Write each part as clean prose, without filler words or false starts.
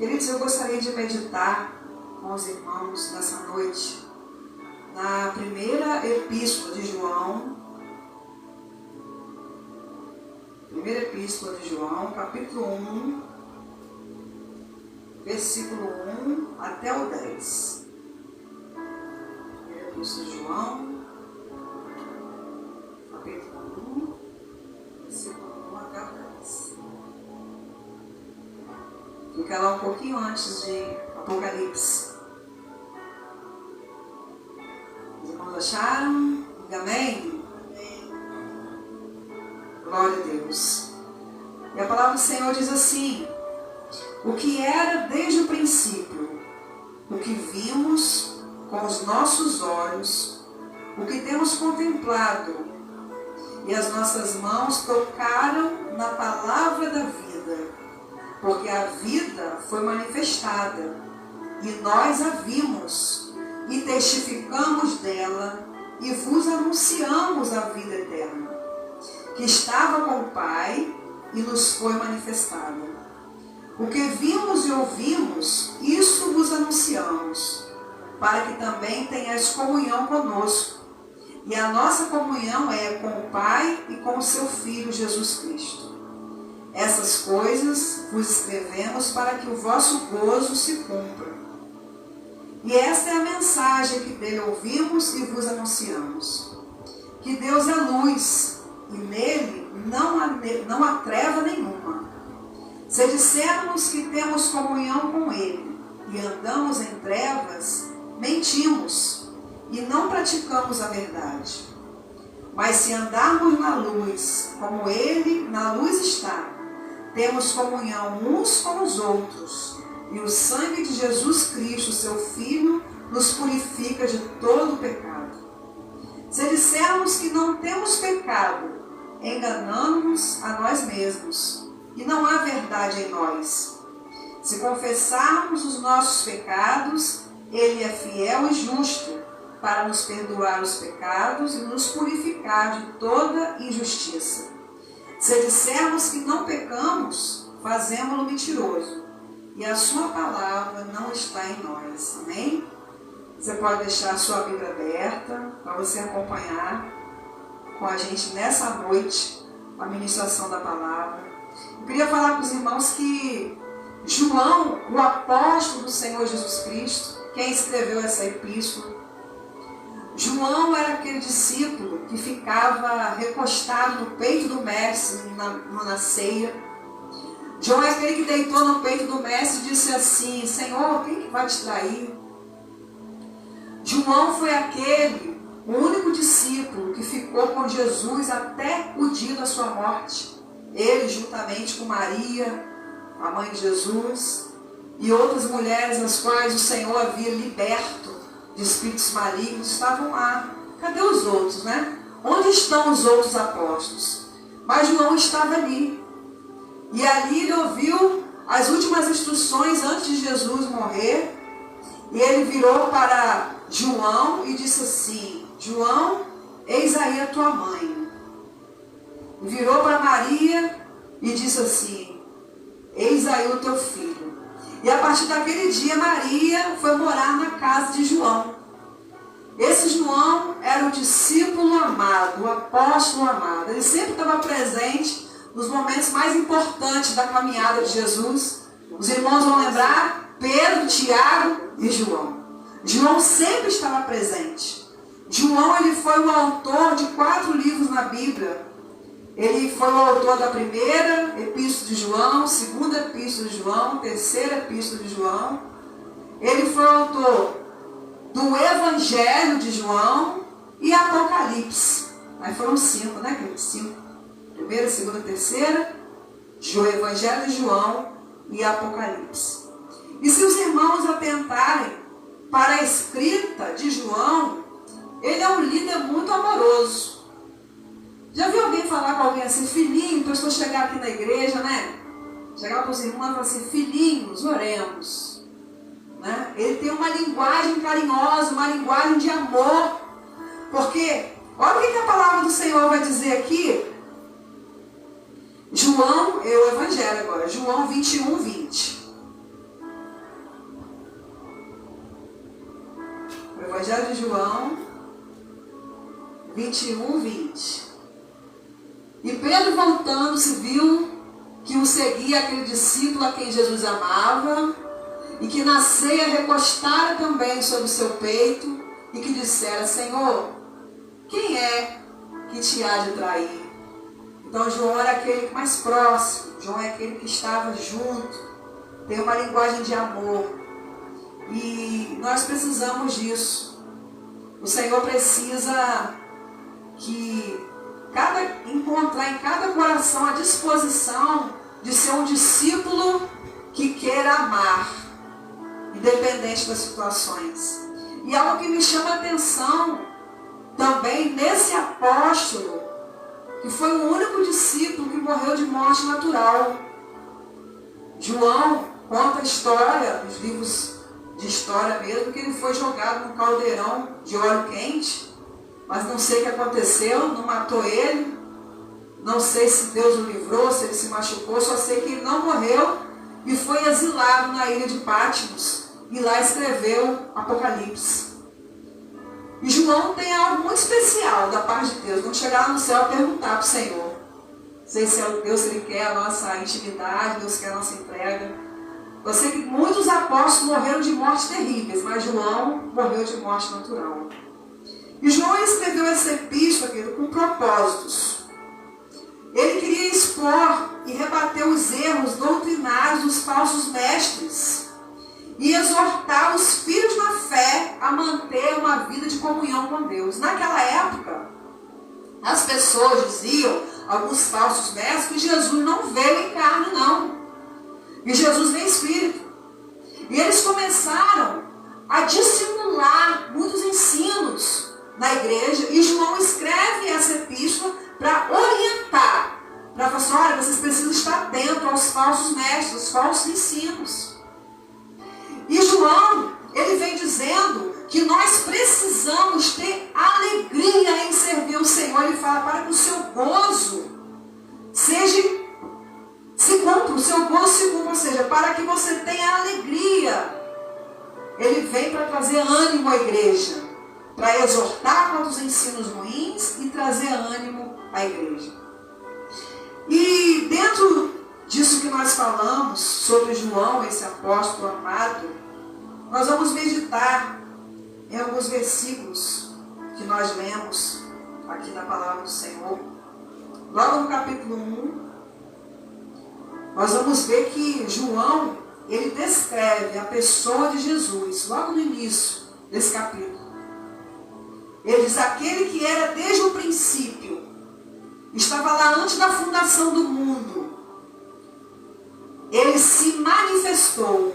Queridos, eu gostaria de meditar com os irmãos nessa noite na primeira epístola de João, capítulo 1, versículo 1 até o 10. Primeira epístola de João, capítulo 1, versículo 1 até o 10. Fica lá um pouquinho antes de Apocalipse. Os irmãos acharam? Amém? Glória a Deus. E a palavra do Senhor diz assim: o que era desde o princípio, o que vimos com os nossos olhos, o que temos contemplado, e as nossas mãos tocaram na palavra da vida, porque a vida foi manifestada, e nós a vimos, e testificamos dela, e vos anunciamos a vida eterna, que estava com o Pai, e nos foi manifestada. O que vimos e ouvimos, isso vos anunciamos, para que também tenhais comunhão conosco. E a nossa comunhão é com o Pai e com o seu Filho Jesus Cristo. Essas coisas vos escrevemos para que o vosso gozo se cumpra. E esta é a mensagem que dele ouvimos e vos anunciamos: que Deus é luz, e nele não há treva nenhuma. Se dissermos que temos comunhão com ele e andamos em trevas, mentimos e não praticamos a verdade. Mas se andarmos na luz, como ele na luz está, temos comunhão uns com os outros, e o sangue de Jesus Cristo, seu Filho, nos purifica de todo o pecado. Se dissermos que não temos pecado, enganamos-nos a nós mesmos, e não há verdade em nós. Se confessarmos os nossos pecados, ele é fiel e justo para nos perdoar os pecados e nos purificar de toda injustiça. Se dissermos que não pecamos, fazemo-lo mentiroso, e a sua palavra não está em nós. Amém? Você pode deixar a sua Bíblia aberta para você acompanhar com a gente nessa noite a ministração da palavra. Eu queria falar com os irmãos que João, o apóstolo do Senhor Jesus Cristo, quem escreveu essa epístola, João era aquele discípulo que ficava recostado no peito do mestre na ceia. João é aquele que deitou no peito do mestre e disse assim: Senhor, quem que vai te trair? João foi o único discípulo que ficou com Jesus até o dia da sua morte. Ele, juntamente com Maria, a mãe de Jesus, e outras mulheres as quais o Senhor havia liberto de espíritos malignos, estavam lá. Cadê os outros, né? Onde estão os outros apóstolos? Mas João estava ali. E ali ele ouviu as últimas instruções antes de Jesus morrer. E ele virou para João e disse assim: João, eis aí a tua mãe. E virou para Maria e disse assim: eis aí o teu filho. E a partir daquele dia, Maria foi morar na casa de João. Esse João era o discípulo amado, o apóstolo amado. Ele sempre estava presente nos momentos mais importantes da caminhada de Jesus. Os irmãos vão lembrar: Pedro, Tiago e João. João sempre estava presente. João, ele foi o autor de 4 livros na Bíblia. Ele foi o autor da primeira epístola de João, segunda epístola de João, terceira epístola de João. Ele foi o autor do Evangelho de João e Apocalipse. Aí foram 5, né, queridos? 5. Primeira, segunda, terceira, o Evangelho de João e Apocalipse. E se os irmãos atentarem para a escrita de João, ele é um líder muito amoroso. Já viu alguém falar com alguém assim: filhinho, então estou chegando aqui na igreja, né? Chegar para os irmãos e falar assim: filhinhos, oremos. Né? Ele tem uma linguagem carinhosa, uma linguagem de amor. Porque, olha o que a palavra do Senhor vai dizer aqui. João, é o Evangelho agora, João 21, 20. Evangelho de João 21:20. E Pedro, voltando-se, viu que o seguia aquele discípulo a quem Jesus amava, e que na ceia recostara também sobre o seu peito, e que dissera: Senhor, quem é que te há de trair? Então João era aquele mais próximo, João é aquele que estava junto, tem uma linguagem de amor. E nós precisamos disso. O Senhor precisa encontrar em cada coração a disposição de ser um discípulo que queira amar, independente das situações. E algo que me chama a atenção também nesse apóstolo, que foi o único discípulo que morreu de morte natural. João conta a história, os livros de história mesmo, que ele foi jogado num caldeirão de óleo quente, mas não sei o que aconteceu, não matou ele, não sei se Deus o livrou, se ele se machucou, só sei que ele não morreu e foi exilado na ilha de Patmos, e lá escreveu Apocalipse. E João tem algo muito especial da parte de Deus, não chegar no céu e perguntar para o Senhor, sei se é o Deus, se Ele quer a nossa intimidade, Deus quer a nossa entrega. Eu sei que muitos apóstolos morreram de mortes terríveis, mas João morreu de morte natural. E João escreveu essa epístola com propósitos. Ele queria expor e rebater os erros doutrinários dos falsos mestres e exortar os filhos na fé a manter uma vida de comunhão com Deus. Naquela época, as pessoas diziam, alguns falsos mestres, que Jesus não veio em carne, não. E Jesus vem em espírito. E eles começaram a dissimular muitos ensinos na igreja. E João escreve essa epístola para orientar, para falar assim: olha, vocês precisam estar atentos aos falsos mestres, aos falsos ensinos. E João, ele vem dizendo que nós precisamos ter alegria em servir o Senhor. Ele fala para que o seu gozo se cumpra, o seu gozo se cumpra, ou seja, para que você tenha alegria. Ele vem para trazer ânimo à igreja, para exortar contra os ensinos ruins e trazer ânimo à igreja. E dentro disso que nós falamos sobre João, esse apóstolo amado, nós vamos meditar em alguns versículos que nós lemos aqui na palavra do Senhor. Logo no capítulo 1, nós vamos ver que João, ele descreve a pessoa de Jesus, logo no início desse capítulo. Ele diz: aquele que era desde o princípio, estava lá antes da fundação do mundo, ele se manifestou.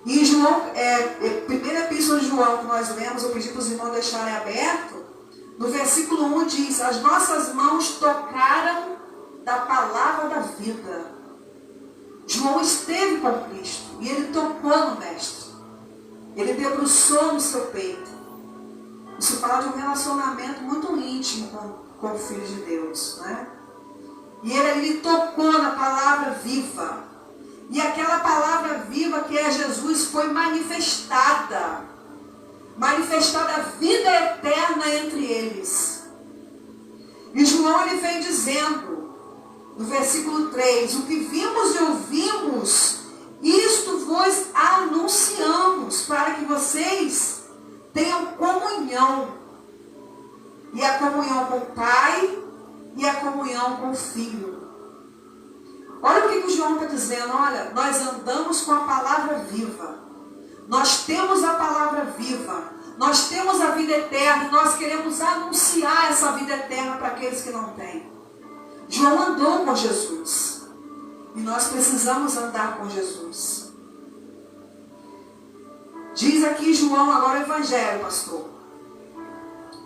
E João, primeira epístola de João que nós lemos, eu pedi para os irmãos deixarem aberto, no versículo 1 diz: as nossas mãos tocaram da palavra da vida. João esteve com Cristo e ele tocou no Mestre. Ele debruçou no seu peito. Isso fala de um relacionamento muito íntimo com o Filho de Deus, né? E ele tocou na palavra viva. E aquela palavra viva que é Jesus foi manifestada a vida eterna entre eles. E João, ele vem dizendo no versículo 3: o que vimos e ouvimos, isto vos anunciamos, para que vocês tenham comunhão. E a comunhão com o Pai e a comunhão com o Filho. Olha o que o João está dizendo: olha, nós andamos com a palavra viva. Nós temos a palavra viva. Nós temos a vida eterna e nós queremos anunciar essa vida eterna para aqueles que não têm. João andou com Jesus. E nós precisamos andar com Jesus. Diz aqui João, agora o Evangelho, pastor.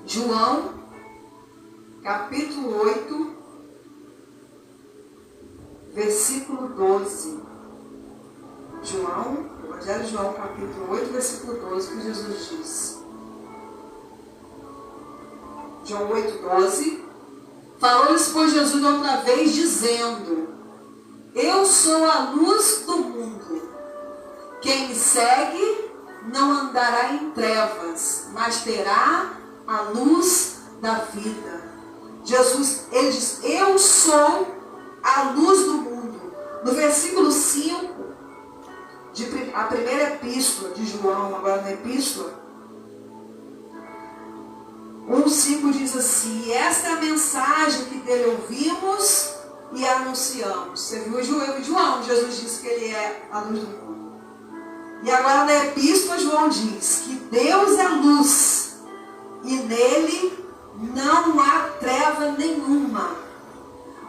João, capítulo 8, versículo 12. João, Evangelho de João, capítulo 8, versículo 12, que Jesus diz. João 8, 12. Falou-lhes, pois, Jesus outra vez, dizendo: eu sou a luz do mundo. Quem me segue não andará em trevas, mas terá a luz da vida. Jesus, ele diz, eu sou a luz do mundo. No versículo 5, a primeira epístola de João, agora na epístola, 1,5 diz assim, e esta é a mensagem que dele ouvimos e anunciamos. Você viu o João, Jesus disse que ele é a luz do mundo. E agora na epístola João diz que Deus é luz e nele não há treva nenhuma.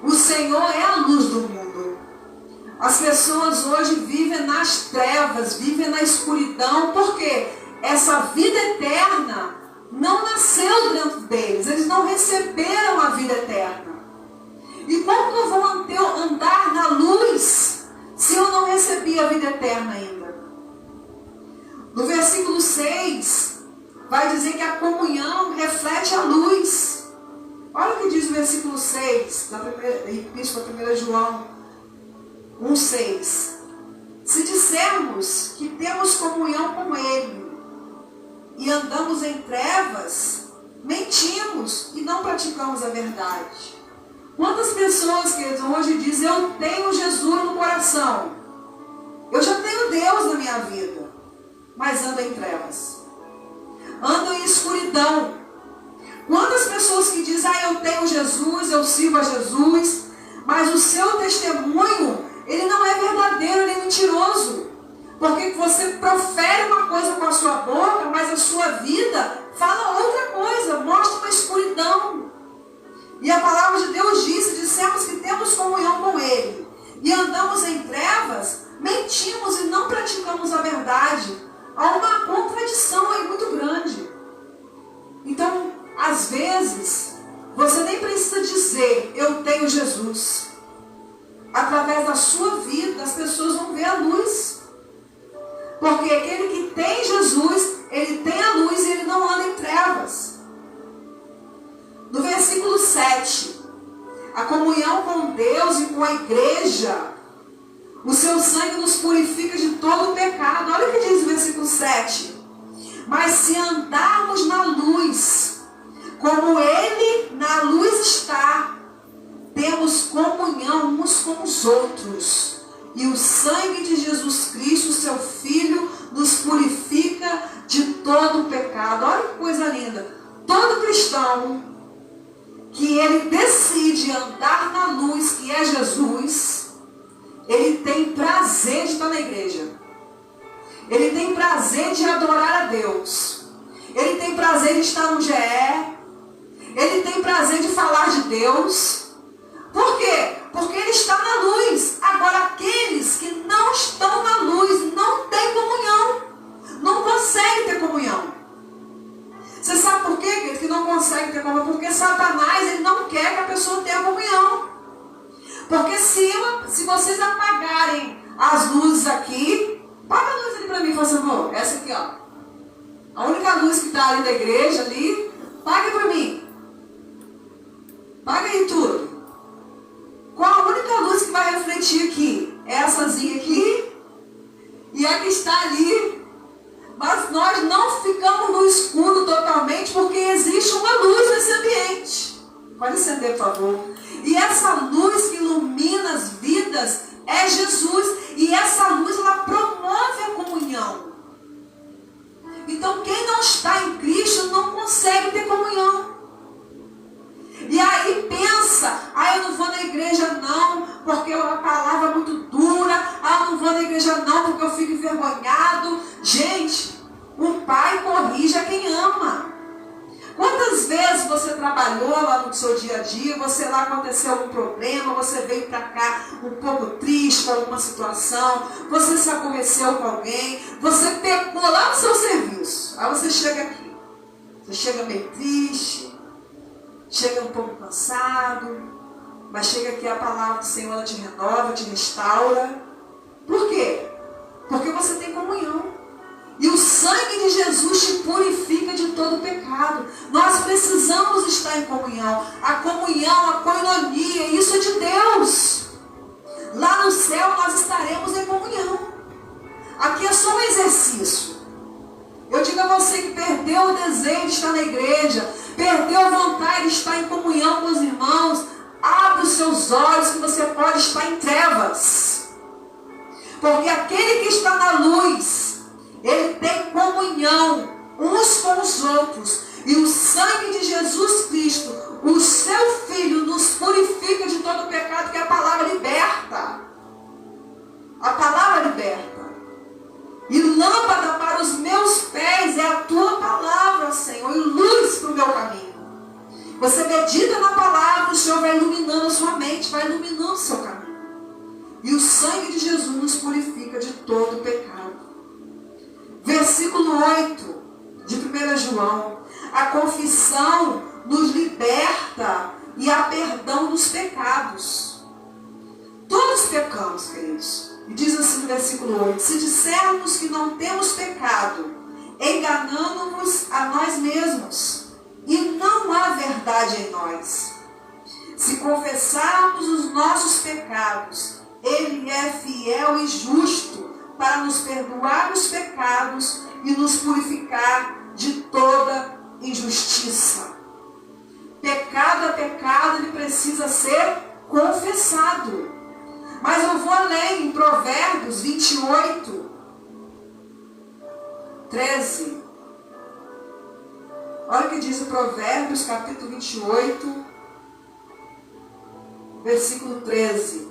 O Senhor é a luz do mundo. As pessoas hoje vivem nas trevas, vivem na escuridão, porque essa vida eterna não nasceu dentro deles. Eles não receberam a vida eterna. E como eu vou andar na luz se eu não recebi a vida eterna ainda? No versículo 6, vai dizer que a comunhão reflete a luz. Olha o que diz o versículo 6, da epístola 1 João 1,6. Se dissermos que temos comunhão com Ele e andamos em trevas, mentimos e não praticamos a verdade. Quantas pessoas que hoje dizem, eu tenho Jesus no coração, eu já tenho Deus na minha vida, mas andam em trevas, andam em escuridão. Quantas pessoas que dizem, eu tenho Jesus, eu sirvo a Jesus, mas o seu testemunho, ele não é verdadeiro, ele é mentiroso. Porque você profere uma coisa com a sua boca, mas a sua vida fala outra coisa, mostra uma escuridão. E a palavra de Deus diz, dissemos que temos comunhão com Ele e andamos em trevas, mentimos e não praticamos a verdade. Há uma contradição aí muito grande. Então, às vezes, você nem precisa dizer, eu tenho Jesus. Através da sua vida, as pessoas vão ver a luz. Porque aquele que tem Jesus, ele tem a luz e ele não anda em trevas. No versículo 7, a comunhão com Deus e com a igreja, o seu sangue nos purifica de todo o pecado. Olha o que diz o versículo 7. Mas se andarmos na luz, como Ele na luz está, temos comunhão uns com os outros. E o sangue de Jesus Cristo, seu Filho, nos purifica de todo o pecado. Olha que coisa linda. Todo cristão que ele decide andar na luz, que é Jesus, ele tem prazer de estar na igreja. Ele tem prazer de adorar a Deus. Ele tem prazer de estar no GE. Ele tem prazer de falar de Deus. Por quê? Porque ele está na luz. Agora, aqueles que não estão na luz não têm comunhão. Não conseguem ter comunhão. Você sabe por quê, que não conseguem ter comunhão? Porque Satanás, ele não quer que a pessoa tenha comunhão. Porque se vocês apagarem as luzes aqui, apaga a luz ali para mim, por favor. Essa aqui, ó. A única luz que está ali da igreja, ali, apaga para mim. Apaga aí tudo. Qual a única luz que vai refletir aqui?Essazinha aqui e a que está ali. Mas nós não ficamos no escuro totalmente porque existe uma luz nesse ambiente. Pode acender, por favor. E essa luz que ilumina as vidas é Jesus. E essa luz, ela promove a comunhão. Então, quem não está em Cristo não consegue ter comunhão. E aí pensa, eu não vou na igreja não, porque a palavra é muito dura, eu não vou na igreja não, porque eu fico envergonhado. Gente, o pai corrige a quem ama. Quantas vezes você trabalhou lá no seu dia a dia, você lá aconteceu algum problema, você veio para cá um pouco triste com alguma situação, você se aborreceu com alguém, você pecou lá no seu serviço, aí você chega aqui, você chega meio triste, chega um pouco cansado, mas chega aqui a palavra do Senhor, ela te renova, te restaura. Por quê? Porque você tem comunhão. E o sangue de Jesus te purifica de todo pecado. Nós precisamos estar em comunhão. A comunhão, a koinonia, isso é de Deus. Lá no céu nós estaremos em comunhão. Aqui é só um exercício. Eu digo a você que perdeu o desejo de estar na igreja, perdeu a vontade de estar em comunhão com os irmãos, abre os seus olhos que você pode estar em trevas. Porque aquele que está na luz, ele tem comunhão uns com os outros. E o sangue de Jesus Cristo, o seu Filho, nos purifica de todo pecado, que a palavra liberta. A palavra liberta. E lâmpada para os meus pés é a tua palavra, Senhor, e luz para o meu caminho. Você medita na palavra, o Senhor vai iluminando a sua mente, vai iluminando o seu caminho. E o sangue de Jesus nos purifica de todo pecado. Versículo 8 de 1 João. A confissão nos liberta e há perdão dos pecados. Todos pecamos, queridos. E diz assim no versículo 8: se dissermos que não temos pecado, enganamos-nos a nós mesmos, e não há verdade em nós. Se confessarmos os nossos pecados, Ele é fiel e justo para nos perdoar os pecados e nos purificar de toda injustiça. Pecado a pecado, ele precisa ser confessado. Mas eu vou além, em Provérbios 28, 13. Olha o que diz o Provérbios, capítulo 28, versículo 13.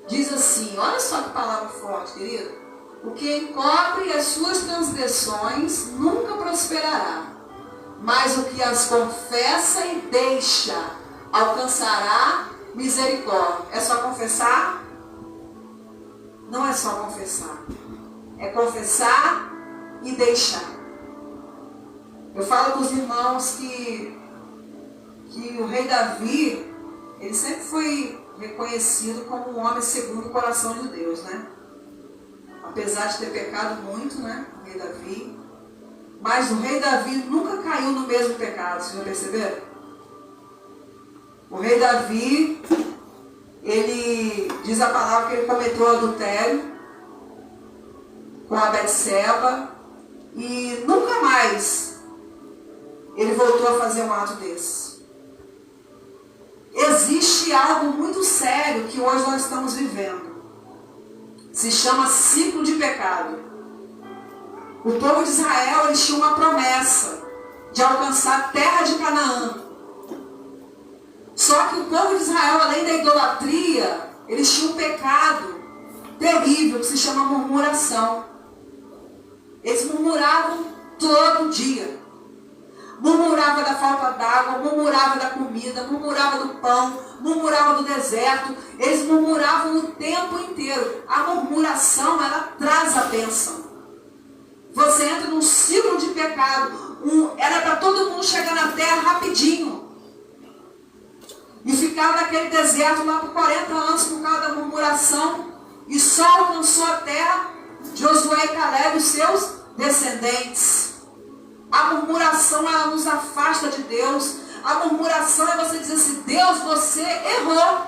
Diz assim, olha só que palavra forte, querido. O que encobre as suas transgressões nunca prosperará, mas o que as confessa e deixa alcançará misericórdia. É só confessar? Não é só confessar. É confessar e deixar. Eu falo com os irmãos que o rei Davi, ele sempre foi reconhecido como um homem segundo o coração de Deus, né? Apesar de ter pecado muito, né? O rei Davi. Mas o rei Davi nunca caiu no mesmo pecado, vocês já perceberam? O rei Davi, ele diz a palavra que ele cometeu adultério com a Betseba e nunca mais ele voltou a fazer um ato desse. Existe algo muito sério que hoje nós estamos vivendo. Se chama ciclo de pecado. O povo de Israel, eles tinham uma promessa de alcançar a terra de Canaã. Só que o povo de Israel, além da idolatria, eles tinham um pecado terrível que se chama murmuração. Eles murmuravam todo dia. Murmurava da falta d'água, murmurava da comida, murmurava do pão, murmurava do deserto. Eles murmuravam o tempo inteiro. A murmuração, ela traz a bênção. Você entra num ciclo de pecado. Era para todo mundo chegar na terra rapidinho. E ficar naquele deserto lá por 40 anos por causa da murmuração. E só alcançou a terra Josué e Caleb e seus descendentes. A murmuração, ela nos afasta de Deus. A murmuração é você dizer assim, Deus, você errou.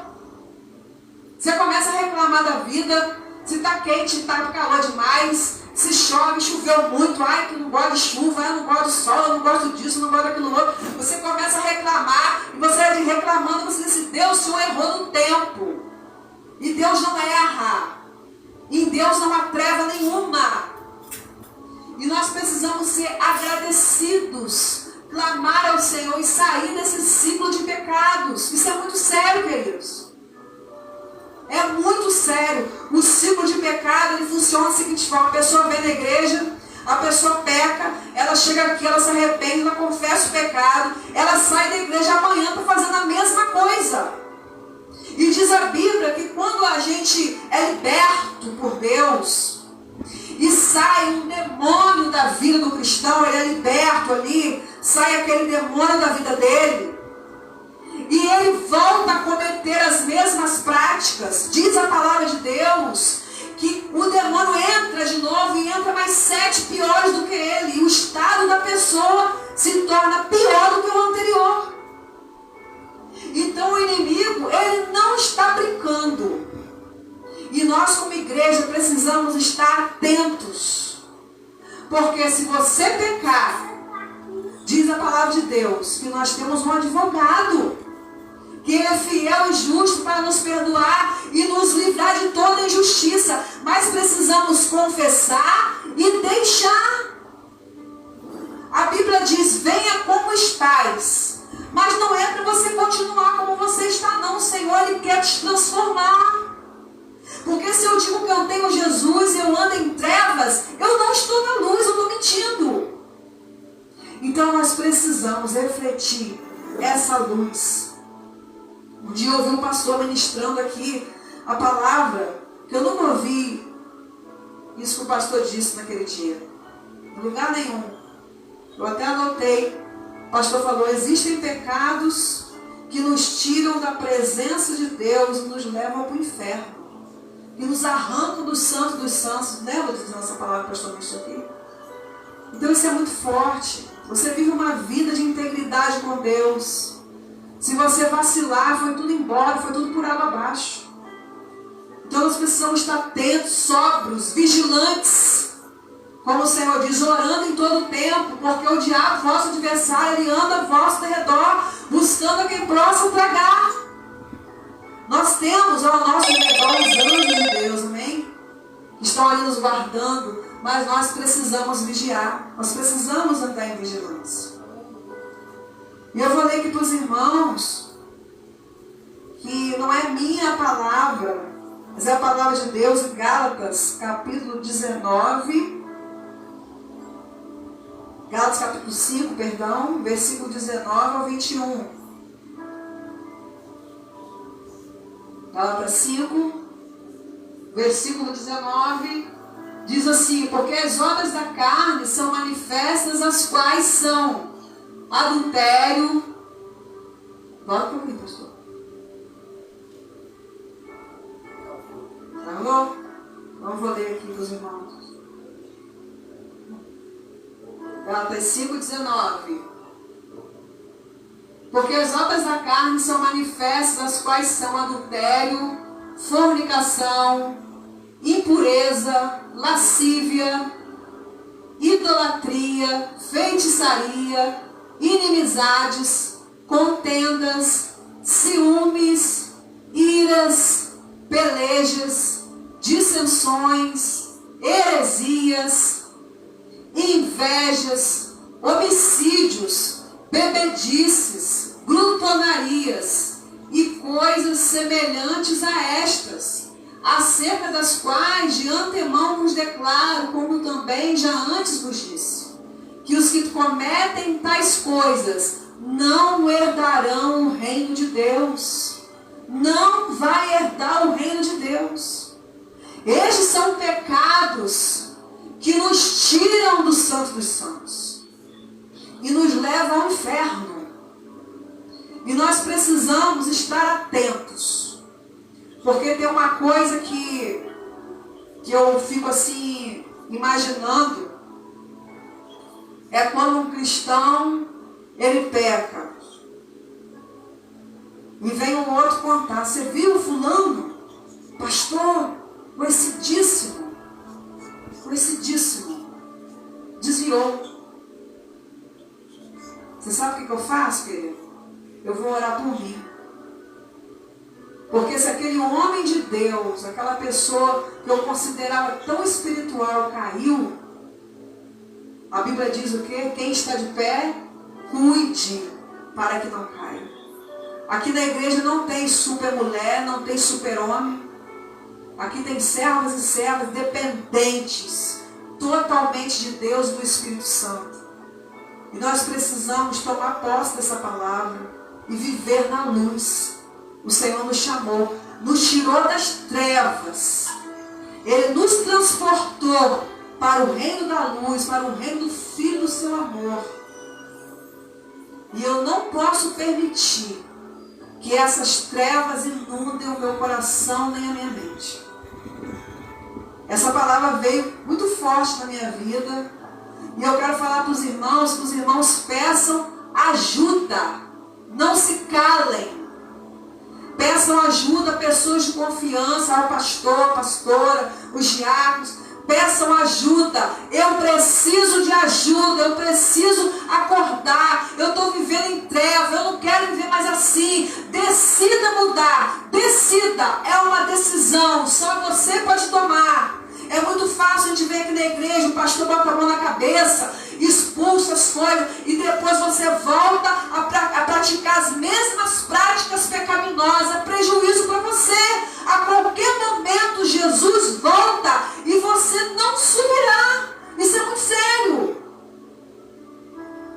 Você começa a reclamar da vida. Se está quente, está calor demais. Se chove, choveu muito. Ai, que eu não gosto de chuva, eu não gosto do sol, eu não gosto disso, eu não gosto daquilo outro. Você começa a reclamar. E você reclamando, você diz assim, Deus, o Senhor errou no tempo. E Deus não erra. Em Deus não há treva nenhuma. E nós precisamos ser agradecidos, clamar ao Senhor e sair desse ciclo de pecados. Isso é muito sério, queridos. É muito sério. O ciclo de pecado, ele funciona da seguinte forma. A pessoa vem na igreja, a pessoa peca, ela chega aqui, ela se arrepende, ela confessa o pecado, ela sai da igreja amanhã para fazer a mesma coisa. E diz a Bíblia que quando a gente é liberto por Deus, e sai um demônio da vida do cristão, ele é liberto ali, sai aquele demônio da vida dele, e ele volta a cometer as mesmas práticas. Diz a palavra de Deus que o demônio entra de novo e entra mais 7 piores do que ele, e o estado da pessoa se torna pior do que o anterior. Então o inimigo, ele não está brincando. E nós como igreja precisamos estar atentos. Porque se você pecar, diz a palavra de Deus, que nós temos um advogado, que Ele é fiel e justo para nos perdoar e nos livrar de toda injustiça. Mas precisamos confessar e deixar. A Bíblia diz, venha como estais. Mas não é para você continuar como você está, não. O Senhor, Ele quer te transformar. Porque se eu digo que eu tenho Jesus e eu ando em trevas, eu não estou na luz, eu estou mentindo. Então nós precisamos refletir essa luz. Um dia eu ouvi um pastor ministrando aqui a palavra, que eu nunca ouvi isso que o pastor disse naquele dia. Em lugar nenhum. Eu até anotei. O pastor falou, existem pecados que nos tiram da presença de Deus e nos levam para o inferno. E nos arrancam do santo dos santos. Lembra de dizer essa palavra que o pastor ministrou aqui? Então isso é muito forte. Você vive uma vida de integridade com Deus. Se você vacilar, foi tudo embora, foi tudo por água abaixo. Então nós precisamos estar atentos, sóbrios, vigilantes. Como o Senhor diz, orando em todo o tempo, porque o diabo, vosso adversário, ele anda a vosso redor, buscando a quem possa tragar. Nós temos ao nosso redor os anjos de Deus, amém? Que estão ali nos guardando, mas nós precisamos vigiar, nós precisamos andar em vigilância. E eu vou ler aqui para os irmãos, que não é minha palavra, mas é a palavra de Deus em Gálatas, capítulo 19, Gálatas capítulo 5, perdão, versículo 19 ao 21. Gálatas 5, versículo 19, diz assim, porque as obras da carne são manifestas, as quais são adultério. Bora para mim, pastor. Alô? Vamos vou ler aqui para os irmãos. Gálatas 5:19. Porque as obras da carne são manifestas, as quais são adultério, fornicação, impureza, lascívia, idolatria, feitiçaria, inimizades, contendas, ciúmes, iras, pelejas, dissensões, heresias, invejas, homicídios, bebedices, glutonarias e coisas semelhantes a estas, acerca das quais de antemão vos declaro, como também já antes vos disse, que os que cometem tais coisas não herdarão o reino de Deus. Não vai herdar o reino de Deus. Estes são pecados que nos tiram do santo dos santos e nos levam ao inferno. E nós precisamos estar atentos, porque tem uma coisa que eu fico assim imaginando, é quando um cristão ele peca e vem um outro contar, você viu o fulano, pastor, conhecidíssimo, desviou. Você sabe o que eu faço, querido? Eu vou orar por mim. Porque se aquele homem de Deus, aquela pessoa que eu considerava tão espiritual caiu, a Bíblia diz o quê? Quem está de pé, cuide para que não caia. Aqui na igreja não tem super mulher, não tem super homem. Aqui tem servas e servas dependentes totalmente de Deus e do Espírito Santo. E nós precisamos tomar posse dessa palavra e viver na luz. O Senhor nos chamou, nos tirou das trevas. Ele nos transportou para o reino da luz, para o reino do Filho do seu amor. E eu não posso permitir que essas trevas inundem o meu coração nem a minha mente. Essa palavra veio muito forte na minha vida. E eu quero falar para os irmãos, que os irmãos peçam ajuda. Não se calem. Peçam ajuda a pessoas de confiança, ao pastor, pastora, os diáconos. peçam ajuda. Eu preciso de ajuda, eu preciso acordar. Eu estou vivendo em treva, eu não quero viver mais assim. Decida mudar, decida. É uma decisão, só você pode tomar. É muito fácil a gente ver aqui na igreja, o pastor bota a mão na cabeça, expulsa as coisas e depois você volta a praticar as mesmas práticas pecaminosas. Prejuízo para você. A qualquer momento Jesus volta e você não subirá. Isso é muito sério.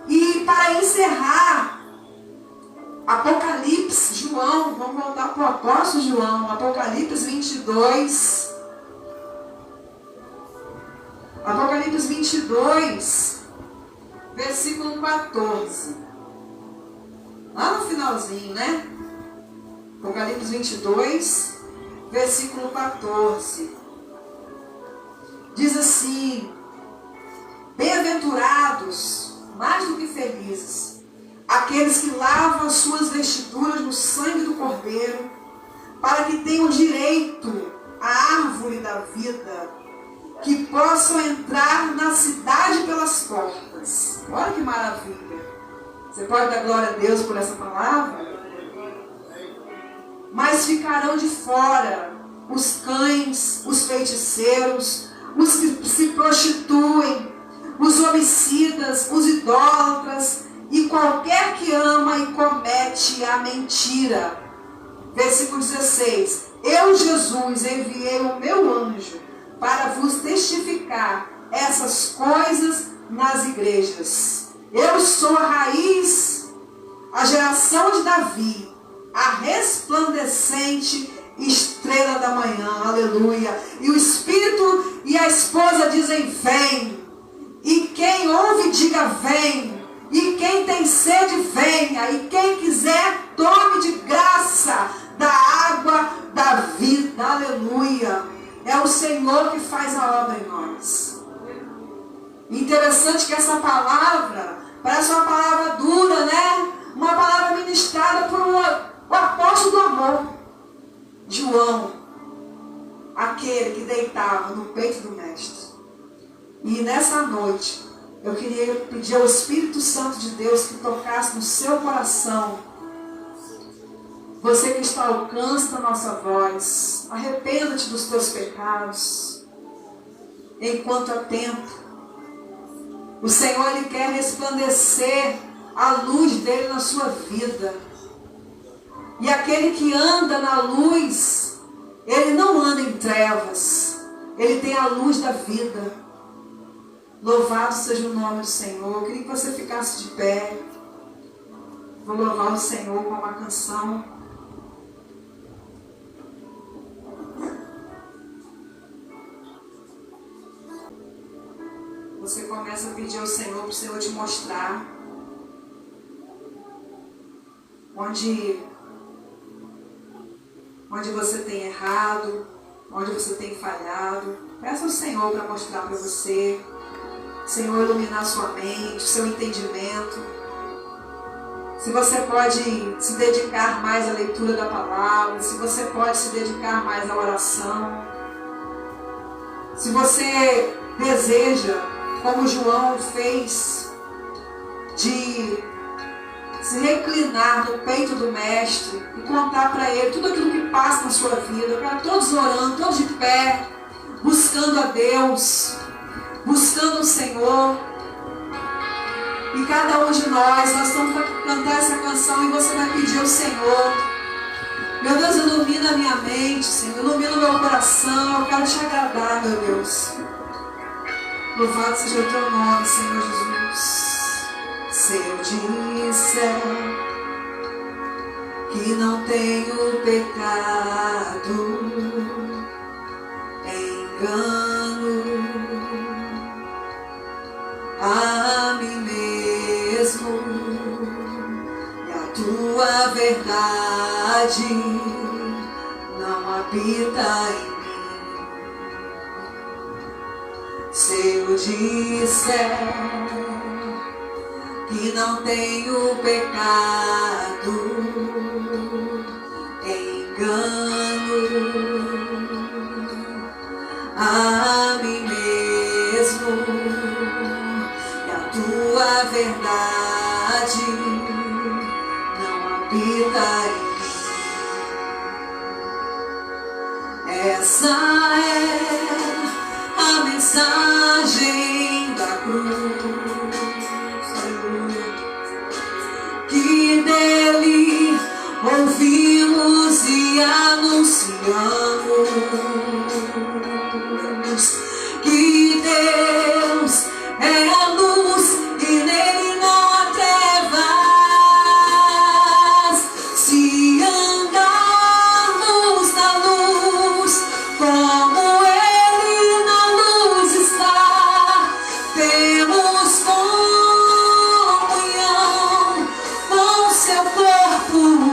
E para encerrar, Apocalipse, João, vamos voltar para o apóstolo João, Apocalipse 22. Apocalipse 22, versículo 14. Lá no finalzinho, né? Apocalipse 22, versículo 14. Diz assim: bem-aventurados, mais do que felizes, aqueles que lavam as suas vestiduras no sangue do Cordeiro, para que tenham direito à árvore da vida, que possam entrar na cidade pelas portas. Olha que maravilha. Você pode dar glória a Deus por essa palavra? Mas ficarão de fora os cães, os feiticeiros, os que se prostituem, os homicidas, os idólatras e qualquer que ama e comete a mentira. Versículo 16. Eu, Jesus, enviei o meu anjo para vos testificar essas coisas nas igrejas. Eu sou a raiz, a geração de Davi, a resplandecente estrela da manhã. Aleluia. E o Espírito e a esposa dizem: vem. E quem ouve, diga: vem. E quem tem sede, venha. E quem quiser, tome de graça da água da vida. Aleluia. É o Senhor que faz a obra em nós. Interessante que essa palavra parece uma palavra dura, né? Uma palavra ministrada por o apóstolo do amor, João, aquele que deitava no peito do Mestre. E nessa noite, eu queria pedir ao Espírito Santo de Deus que tocasse no seu coração. Você que está ao alcance da nossa voz, arrependa-te dos teus pecados, enquanto há tempo. O Senhor, Ele quer resplandecer a luz dEle na sua vida. E aquele que anda na luz, ele não anda em trevas, ele tem a luz da vida. Louvado seja o nome do Senhor. Eu queria que você ficasse de pé. Vou louvar o Senhor com uma canção. Você começa a pedir ao Senhor, para o Senhor te mostrar onde você tem errado, onde você tem falhado. Peça ao Senhor para mostrar para você. Senhor, iluminar sua mente, seu entendimento. Se você pode se dedicar mais à leitura da palavra, se você pode se dedicar mais à oração. Se você deseja, como João fez, de se reclinar no peito do Mestre e contar para ele tudo aquilo que passa na sua vida. Eu quero todos orando, todos de pé, buscando a Deus, buscando o Senhor. E cada um de nós vamos cantar essa canção e você vai pedir ao Senhor: meu Deus, ilumina a minha mente, Senhor, ilumina o meu coração, eu quero te agradar, meu Deus. Louvado seja o teu nome, Senhor Jesus. Se eu disser que não tenho pecado, engano a mim mesmo, e a tua verdade não habita em mim. Se eu disser que não tenho pecado, engano a mim mesmo, verdade não habita em mim. Essa é a mensagem da cruz, que dele ouvimos e anunciamos, que Deus é a luz e nele não há trevas. Se andarmos na luz, como ele na luz está, temos comunhão com seu corpo.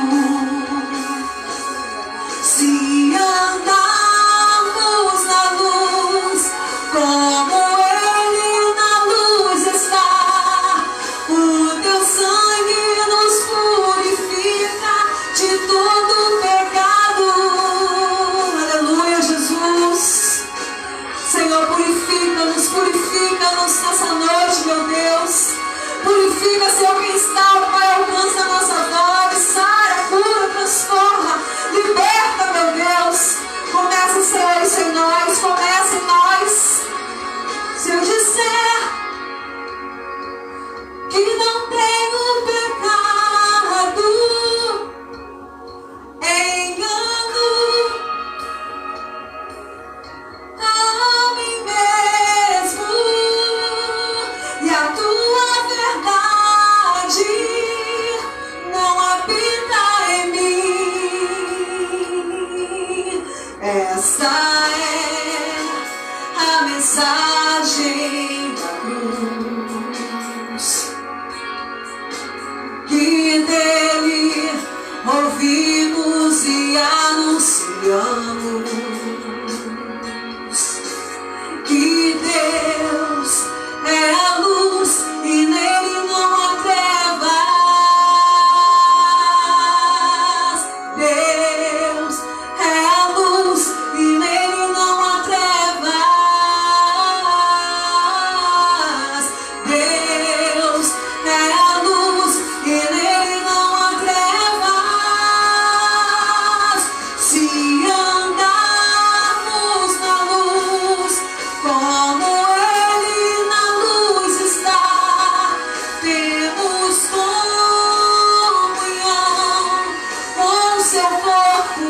Se andarmos na luz, como ele na luz está, o teu sangue nos purifica de todo pecado. Aleluia, Jesus. Senhor, purifica-nos nessa noite, meu Deus. Purifica, Senhor, quem está, Pai, alcança a nossa voz, sara, cura, transforma, liberta, meu Deus. Começa, Senhor, isso em nós, começa em nós. Se eu disser que não tenho pecado, engano a mim mesmo, e a tua verdade não habita em mim. Esta é a mensagem da cruz, que dele ouvimos e anunciamos, que Deus é a luz e nele não há trevas. Deus é a luz e nele não há trevas. Deus é a luz e nele não há trevas. Se andarmos na luz, como ele na luz está, temos comunhão com seu corpo.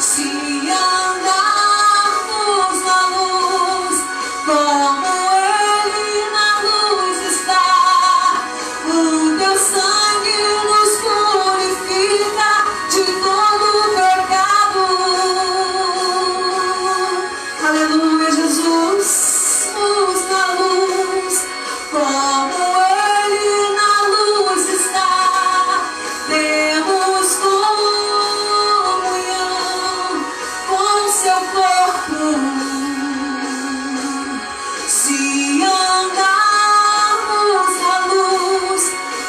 Se andarmos na luz, como ele na luz está, o teu sangue nos purifica de todo pecado. Aleluia, Jesus. Luz na luz, como ele na luz está, temos comunhão com seu corpo. Se andarmos na luz,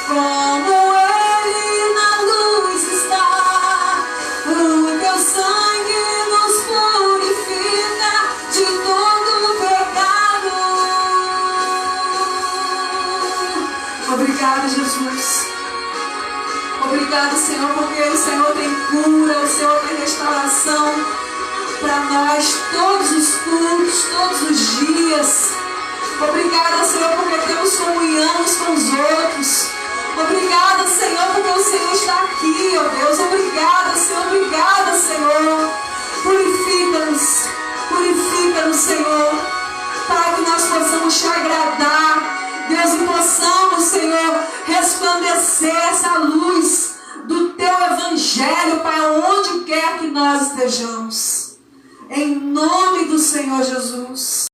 como ele na luz está, o teu sangue nos purifica de todo pecado. Obrigado, Jesus. Obrigado, Senhor, porque o Senhor tem cura, o Senhor tem restauração para nós todos os cultos, todos os dias. Obrigada, Senhor, porque temos comunhão uns com os outros. Obrigada, Senhor, porque o Senhor está aqui, ó Deus. Obrigada, Senhor, obrigada, Senhor. Purifica-nos, Senhor. Para que nós possamos te agradar, Deus, e possamos, Senhor, resplandecer essa luz do teu evangelho, Pai, onde quer que nós estejamos. Em nome do Senhor Jesus.